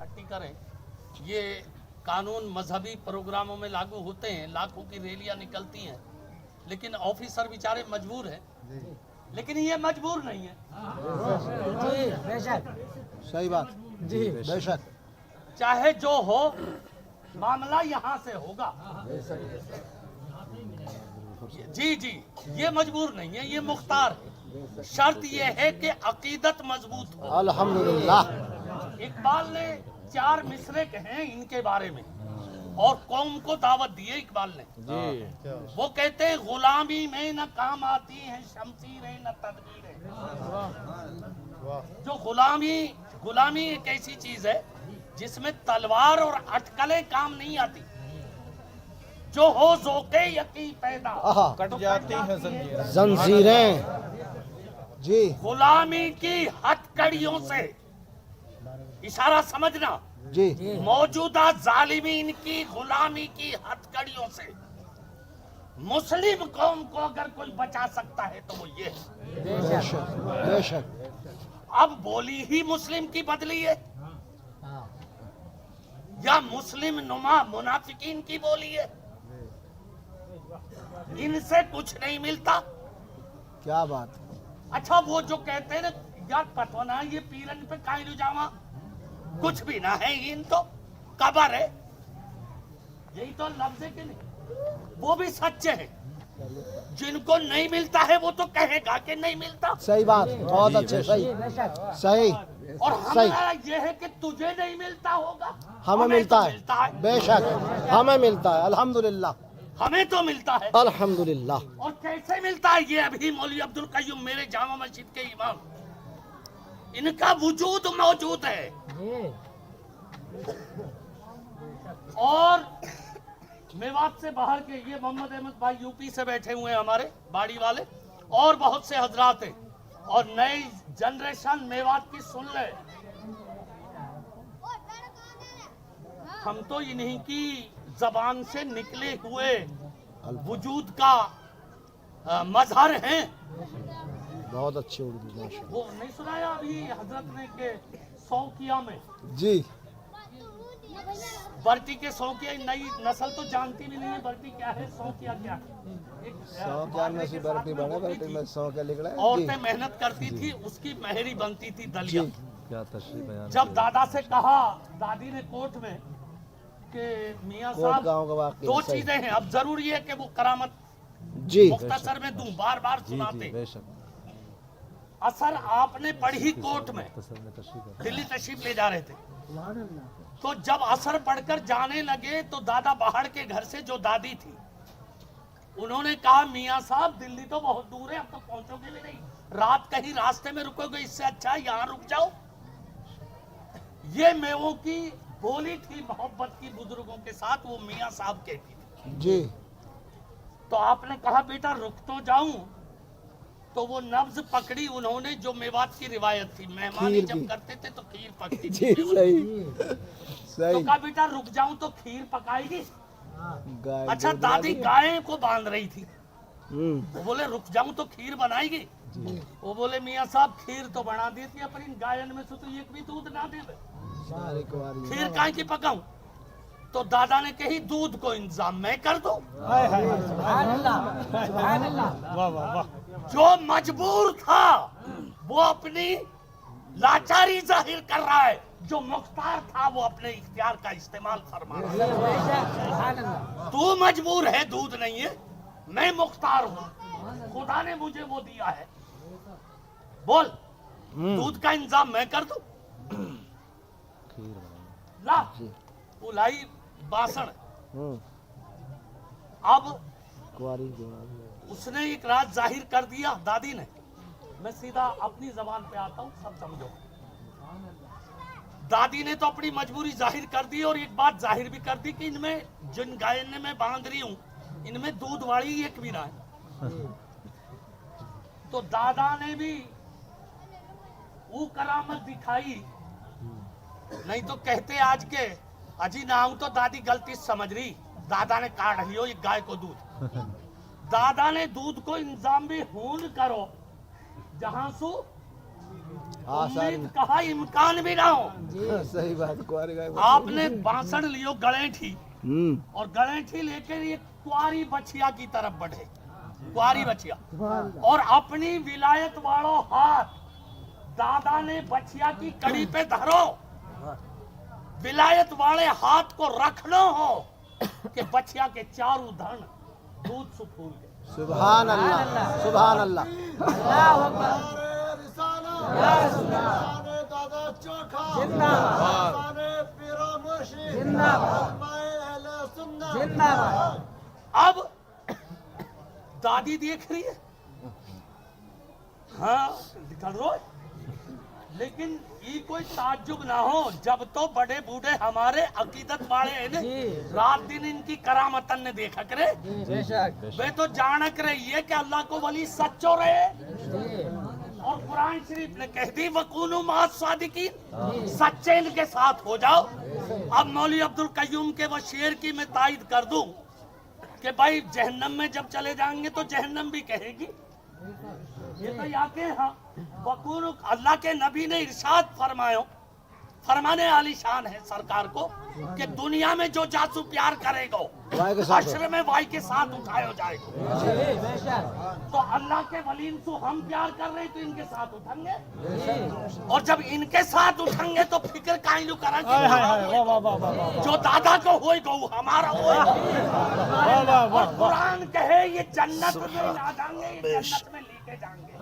इकट्ठी करें। ये कानून मजहबी प्रोग्रामों में लागू होते हैं, लाखों की रैलियां निकलती हैं, लेकिन ऑफिसर बेचारे मजबूर हैं। लेकिन ये मजबूर नहीं है। जी बेशक, सही बात जी बेशक। चाहे जो हो, मामला यहाँ से होगा। जी जी, ये मजबूर नहीं है, ये मुख्तार है। शर्त ये है कि अकीदत मजबूत हो। अल्हम्दुलिल्लाह। इकबाल ने 4 मिसरे कहे इनके बारे में और कौम को दावत दी है इकबाल ने जी। वो कहते हैं गुलामी में न काम आती है शमशीरें न तदबीरें। जो गुलामी एक ऐसी चीज है जिसमें तलवार और अटकलें काम नहीं आती। जो हो ज़ौक़े यकी पैदा कट जाती है जंजीरें जी। गुलामी की हथकड़ियों से, इशारा समझना जी। मौजूदा जालिमीन की गुलामी की हथकड़ियों से मुस्लिम कौम को अगर कोई बचा सकता है तो वो ये है। बेशक बेशक। अब बोली ही मुस्लिम की बदली है या मुस्लिम नुमा मुनाफिकीन की बोली है। इनसे कुछ नहीं मिलता। क्या बात। अच्छा, वो जो कहते हैं ना यार पतवना ये पीरन पे काहे रुझावा, कुछ भी ना है इन तो कबर है, यही तो लफ्ज है कि नहीं। वो भी सच्चे हैं। जिनको नहीं मिलता है वो तो कहेगा कि नहीं मिलता। सही बात, बहुत अच्छे। सही सही। और हमारा ये है कि तुझे नहीं मिलता होगा, हमें मिलता है। बेशक हमें मिलता है। अल्हम्दुलिल्लाह, हमें तो मिलता है। अल्हम्दुलिल्लाह। और कैसे मिलता है? ये अभी मौलवी अब्दुल कय्यूम मेरे जामा मस्जिद के इमाम, इनका वजूद मौजूद है। और मेवात से बाहर के ये मोहम्मद अहमद भाई यूपी से बैठे हुए हैं हमारे बाड़ी वाले, और बहुत से हजरात हैं। और नई जनरेशन मेवात की सुन ले, हम तो इन्हीं की जबान से निकले हुए वजूद का मजहर हैं। बहुत अच्छी उर्दू माशाअल्लाह। वो नहीं सुनाया अभी हजरत ने के सौकिया में जी। बर्ती के सौकिया, नई नस्ल तो जानती भी नहीं है बर्ती क्या है, सौकिया क्या है। औरतें मेहनत करती थी, उसकी मेहरी बनती थी दलिया। क्या तशरीह बयान। जब दादा से कहा, दादी ने कोर्ट में कि मियाँ साहब 2 चीजें हैं, अब जरूरी है कि वो करामत जी मुख्तसर में दूं, बार बार सुनाते। असर आपने पढ़ी कोर्ट में, दिल्ली तशरीफ ले जा रहे थे, तो जब असर पढ़कर जाने लगे तो दादा बाहर के घर से जो दादी थी उन्होंने कहा मियाँ साहब दिल्ली तो बहुत दूर है, अब तो पहुंचोगे भी नहीं, रात कहीं रास्ते में रुकोगे, इससे अच्छा यहाँ रुक जाओ। ये मेवों की बोली थी मोहब्बत की बुजुर्गों के साथ, वो मियाँ साहब कहती थी जी। तो आपने कहा बेटा रुक तो जाऊं, तो वो नब्ज पकड़ी उन्होंने जो मेवात की रिवायत थी, मेहमानी जब करते थे तो खीर पकती थी। सही। तो कहा बेटा रुक जाऊं तो खीर पकाएगी। अच्छा, दादी गाय को बांध रही थी, वो बोले रुक जाऊं तो खीर बनाएगी। वो बोले मियाँ साहब खीर तो बना दी थी, पर इन गायन में से तो एक भी दूध ना दे, खीर काहे की पकाऊं। तो दादा ने कही दूध को इंतजाम मैं कर दूं। जो मजबूर था वो अपनी लाचारी जाहिर कर रहा है, जो मुख्तार था वो अपने इख्तियार का इस्तेमाल फरमा रहा है। तू मजबूर है, दूध नहीं है, मैं मुख्तार हूँ, खुदा ने मुझे वो दिया है, बोल दूध का इंतजाम मैं कर दूं। ला उलाई बासण। अब उसने एक राज जाहिर कर दिया दादी ने। मैं सीधा अपनी जबान पे आता हूँ, सब समझो। दादी ने तो अपनी मजबूरी जाहिर कर दी और एक बात जाहिर भी कर दी कि इनमें जिन गाय ने मैं बांध रही हूँ इनमें दूध वाली एक भी ना है। तो दादा ने भी वो करामत दिखाई, नहीं तो कहते आज के अजी ना हूं तो दादी गलती समझ रही, दादा ने काट लियो एक गाय को दूध। दादा ने दूध को इंतजाम भी हून करो जहां सु उम्मीद कहा इम्कान भी ना हो। सही बात कुंवारी गाय आपने बांसड़ लियो गलेठी और गलेठी लेकर ये कुआरी बछिया की तरफ बढ़े, कुआरी बछिया, और अपनी विलायत वालों हाथ दादा ने बछिया की कड़ी पे धरो, विलायत वाले हाथ को रखना हो कि बछिया के चारों धन दूध से फूल गए। सुभान अल्लाह, सुभान अल्लाह। दादा चोखा जिंदाबाद, पीरो मुर्शिद जिंदाबाद। अब दादी देख रही है, हाँ निकल रो, लेकिन ये कोई ताज्जुब ना हो जब तो बड़े बूढ़े हमारे अकीदत वाले हैं ने रात दिन इनकी करामतन ने देखा करे, वे तो जानक रही है कि अल्लाह को वली सच्चो रहे, और कुरान शरीफ ने कह दी वकूनु मा सादिकीन, सच्चे इनके साथ हो जाओ। अब मौलवी अब्दुल कय्यूम के वो शेर की मैं तायद कर दूं कि भाई जहन्नम में जब चले जाएंगे तो जहन्नम भी कहेगी, ये तो याके हाँ वकून, अल्लाह के नबी ने इरशाद फरमायो, फरमाने वाली शान है सरकार को कि दुनिया में जो जासू प्यार करेगा हश्र में वाई के साथ उठाया जाएगा। तो अल्लाह के वलीन से हम प्यार कर रहे तो इनके साथ उठेंगे, और जब इनके साथ उठेंगे तो फिक्र काइलू करेंगे जो दादा को होए गो हमारा होए। और कुरान कहे ये जन्नत में ना जाएंगे, ये जन्नत में लेके जाएंगे।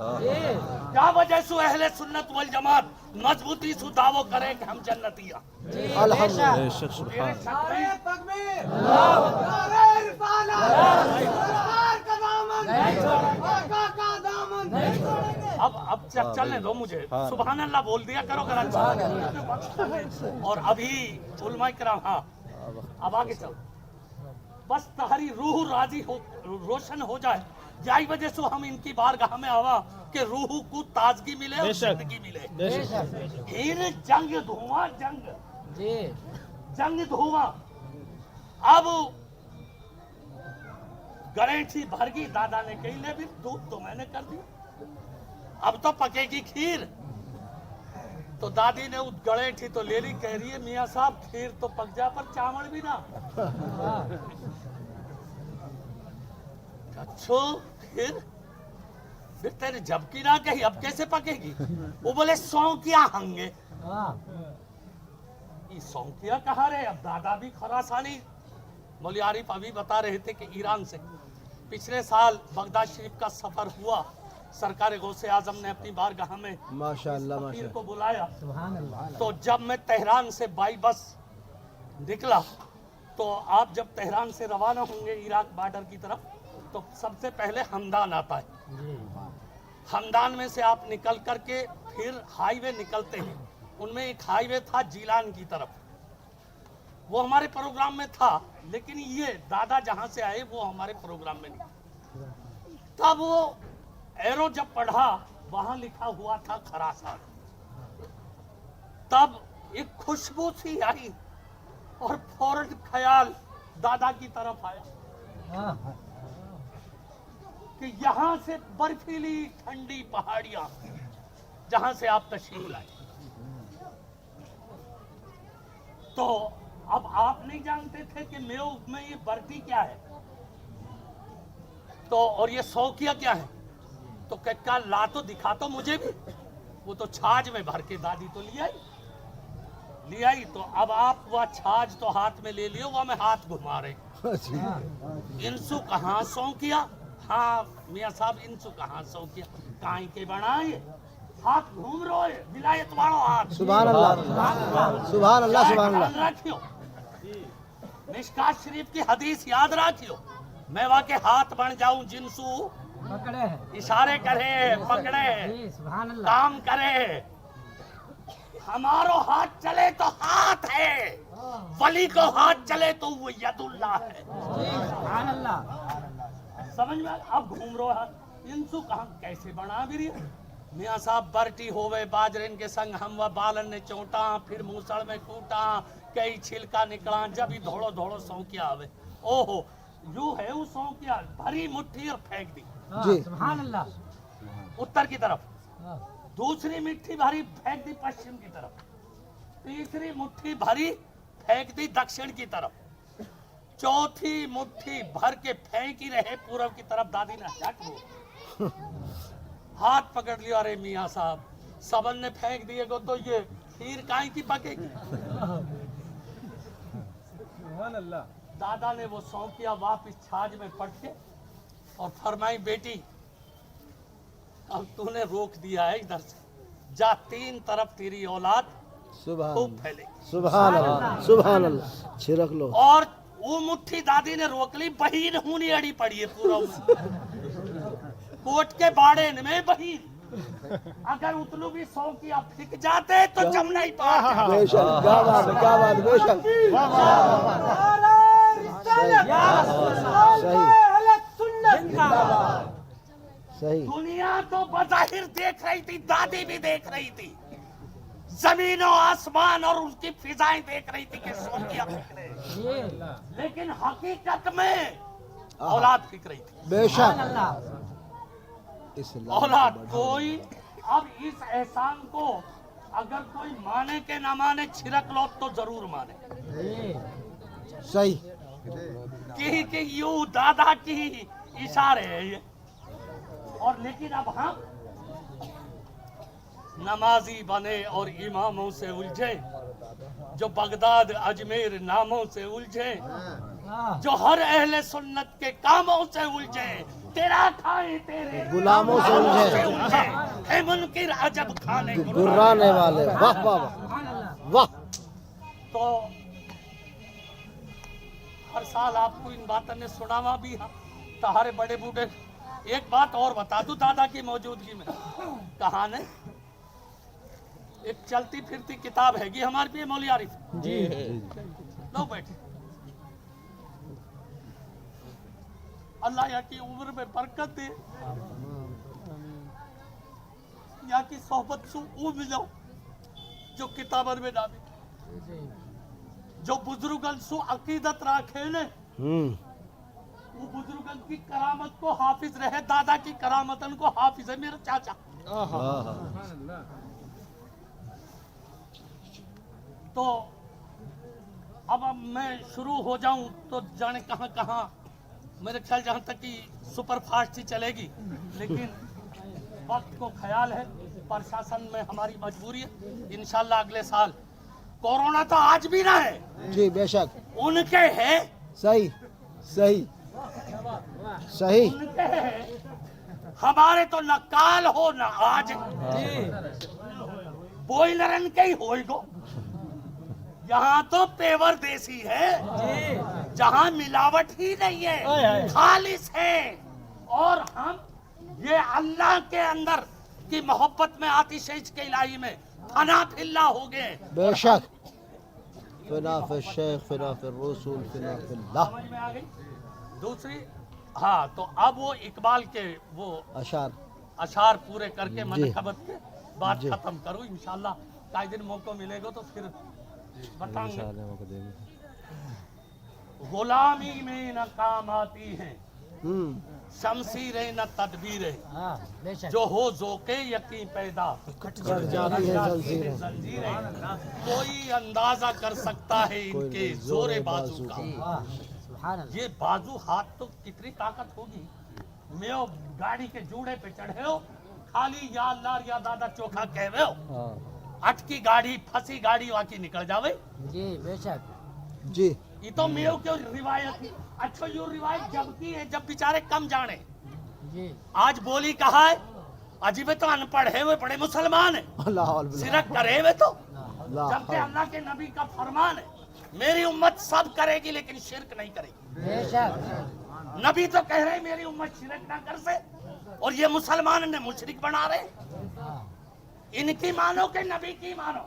क्या वजह से अहले सुन्नत वल जमात मजबूती से दावो करे कि हम जन्नतिया। अब चलने दो मुझे, सुभान अल्लाह बोल दिया करो और अभी उलमाए किराम, हाँ अब आगे चलो, बस तुम्हारी रूह राजी हो, रोशन हो जाए, यही वजह से हम इनकी बारगाह में आवा कि रूह को ताजगी मिले और जिंदगी मिले। फिर जंग धुआं, जंग धुआं। अब गलेठी भर गई, दादा ने कही ले भी दूध तो मैंने कर दिया, अब तो पकेगी खीर। तो दादी ने उस गलेठी तो ले ली, कह रही है मियाँ साहब खीर तो पक जा पर चावल भी ना। अच्छो फिर तेरे जबकि ना कही, अब कैसे पकेगी? वो बोले सौंकिया हंगे। ये सौंकिया कहाँ रहे? अब दादा भी खरासानी, मौलवी आरिफ अभी बता रहे थे कि ईरान से पिछले साल बगदाद शरीफ का सफर हुआ, सरकार गौसे आजम ने अपनी बारगाह में माशाअल्लाह को बुलाया। तो जब मैं तेहरान से बाई बस निकला, तो आप जब तेहरान से रवाना होंगे इराक बॉर्डर की तरफ, तो सबसे पहले हमदान आता है। हमदान में से आप निकल करके फिर हाईवे निकलते हैं, उनमें एक हाईवे था जीलान की तरफ, वो हमारे प्रोग्राम में था, लेकिन ये दादा जहां से आए वो हमारे प्रोग्राम में नहीं। तब वो एरो जब पढ़ा, वहां लिखा हुआ था खरासान। तब एक खुशबू सी आई और फौरन ख्याल दादा की तरफ आया कि यहाँ से बर्फीली ठंडी पहाड़ियां जहां से आप तशरीफ लाए। तो अब आप नहीं जानते थे कि मेव में ये बर्फी क्या है, तो और ये सौकिया क्या है, तो क्या ला तो दिखा तो मुझे भी। वो तो छाछ में भर के दादी तो लिया ही। तो अब आप वह छाछ तो हाथ में ले लियो, वह में हाथ घुमा रहे। इनसु कहाँ सौकिया? हाँ मियाँ साहब इनसु कहाँ सौकिया? काई के बनाए हाथ घूम रहे, विलायत वालों हाथ। सुभान अल्लाह, सुभान अल्लाह, सुभान अल्लाह। रखियो मिशकात शरीफ की हदीस याद रखियो, मैं वहाँ के हाथ बन जाऊं जिनसु पकड़े, इशारे करे, पकड़े, काम करे। हमारो हाथ चले तो हाथ है, वली को हाथ चले तो वो यदुल्लाह है। समझ में? अब घूम रो है इनसु कहाँ कैसे बना भी रही। मियाँ साहब बरटी होवे बाजरेन के संग हम व बालन ने चोटा, फिर मूसड़ में कूटा, कई छिलका निकला, जब ही धोड़ो धोड़ो सौकिया आवे। ओहो यू है वो सौकिया, भरी मुट्ठी और फेंक दी जी। सुभान अल्लाह। उत्तर की तरफ दूसरी मुट्ठी भरी फेंक दी पश्चिम की तरफ, तीसरी मुट्ठी भरी फेंक दी दक्षिण की तरफ, चौथी मुट्ठी भर के फेंक ही रहे पूर्व की तरफ। दादी ने हट वो हाथ पकड़ लिया, अरे मियाँ साहब सबन ने फेंक दिए गो तो ये खीर काहे की पकेगी। दादा ने वो सौंपिया वापिस छाछ में पट के और फरमाई, बेटी अब तूने रोक दिया है इधर से, जा तीन तरफ तेरी औलाद खूब फैलेगी। सुभान अल्लाह, सुभान अल्लाह। छिड़क लो। और वो मुट्ठी दादी ने रोक ली, बहीन हूनी अड़ी पड़ी है पूरा कोट के बाड़े में बहीन। अगर उतलू भी 100 की आप फिक जाते तो जमना ही पार। बेशक, क्या बात है, क्या बात है, बेशक। सही। दुनिया तो बज़ाहिर देख रही थी, दादी भी देख रही थी, जमीन और आसमान और उसकी फिजाएं देख रही थी कि सोनिया फिक रही, लेकिन हकीकत में औलाद फिक रही थी। बेशक। औलाद कोई, अब इस एहसान को अगर कोई माने के ना माने, छिड़क लो तो जरूर माने। सही। कि यू दादा की इशारे है ये। और लेकिन अब हम नमाजी बने और इमामों से उलझे, जो बगदाद अजमेर नामों से उलझे, जो हर अहले सुन्नत के कामों से उलझे, तेरा खाए तेरे गुलामों से उलझे, है मुनकिर अजब खाने गुर्राने वाले। वाह वाह वाह वाह। तो हर साल आपको इन बातों ने सुनावा भी है, तुम्हारे बड़े बूढ़े। एक बात और बता दूं दादा की मौजूदगी में, कहा ने एक चलती फिरती किताब हैगी हमारे पे मौली आरिफ जी, लो बैठे। अल्लाह या की उम्र में बरकत दे, या की सोहबत सु ऊ मिलो जो किताबन में डाले, जो बुजुर्गन सु अकीदत राखे ने, वो बुजुर्गन की करामत को हाफिज रहे। दादा की करामतन को हाफिज है मेरा चाचा। तो अब मैं शुरू हो जाऊं तो जाने कहां कहां, मेरे ख्याल जहां तक कि सुपर फास्ट ही चलेगी, लेकिन वक्त को ख्याल है, प्रशासन में हमारी मजबूरी है। इंशाल्लाह अगले साल कोरोना तो आज भी ना है जी, बेशक। उनके है। सही सही सही। उनके है, हमारे तो न काल हो न आज, बॉयलरन के ही होएगो। यहाँ तो पेवर देसी है, जहाँ मिलावट ही नहीं है, खालिस है। और हम ये अल्लाह के अंदर की मोहब्बत में, आतिश के इलाही में फना फिल्ला हो गए। बेशक। फिना फिल शेख, फिना फिल रसूल, फिना फिल्लाह। समझ में आ गई। दूसरी, हाँ, तो अब वो इकबाल के वो अशार पूरे करके मनकबत के बात खत्म करो। इंशाल्लाह काई दिन मौका मिलेगा तो फिर बताएंगे। गुलामी में न काम आती है शमशीरें न तदबीरें, जो हो जोके यकीन पैदा कट जाती है जंजीरें, कोई अंदाजा कर सकता है इनके जोरे बाजू का। ये बाजू हाथ तो कितनी ताकत होगी। मैं गाड़ी के जूड़े पे चढ़े हो, खाली या अल्लाह या दादा चोखा कहवे हो, अटकी गाड़ी फंसी गाड़ी वाकी निकल जावे जी। बेशक जी। ये तो मेव क्यों रिवायत थी। अच्छा यो रिवायत जब की है जब बेचारे कम जाने जी। आज बोली कहा है, अजीब तो अनपढ़ है वे बड़े मुसलमान है, सिरक करे वे तो, जबकि अल्लाह के नबी का फरमान है मेरी उम्मत सब करेगी लेकिन शिरक नहीं करेगी। बेशक नबी तो कह रहे मेरी उम्मत शिरक ना कर से, और ये मुसलमान ने मुशरिक बना रहे। इनकी मानो के नबी की मानो,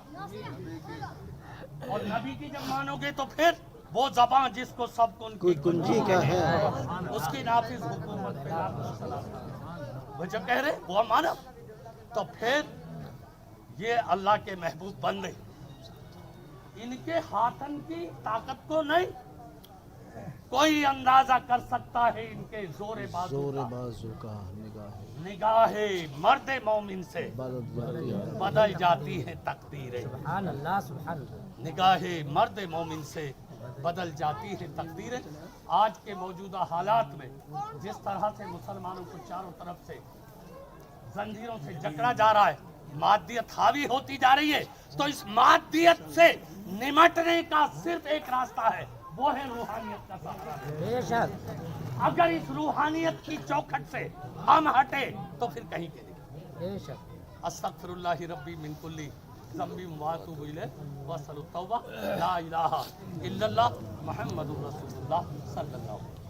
और नबी की जब मानोगे तो फिर वो जबान जिसको सबको कोई कुंजी का है, उसकी नाफिज हुकूमत पे वो जो कह रहे वो मानो, तो फिर ये अल्लाह के महबूब बन रहे। इनके हाथन की ताकत को नहीं कोई अंदाजा कर सकता है इनके जोर बाजू जोर का। बाजू का निगाह निगाहे मर्द मोमिन से बदल बदल जाती जाती है है तकदीरें। सुभान अल्लाह सुभान अल्लाह। निगाहे मर्द मोमिन से बदल जाती है तकदीरें। आज के मौजूदा हालात में जिस तरह से मुसलमानों को चारों तरफ से जंजीरों से जकड़ा जा रहा है, मादियत हावी होती जा रही है, तो इस मादियत से निमटने का सिर्फ एक रास्ता है, वो है रूहानियत का सहारा। बेशक अगर इस रूहानियत की चौखट से हम हटे तो फिर कहीं के नहीं। बेशक। अस्तगफिरुल्लाह रब्बी मिन कुल्ली ज़म्बि व अतूबु इलैह व अस्सलातु तौबा ला इलाहा इल्लल्लाह मुहम्मदुर रसूलुल्लाह सल्लल्लाहु अलैहि वसल्लम।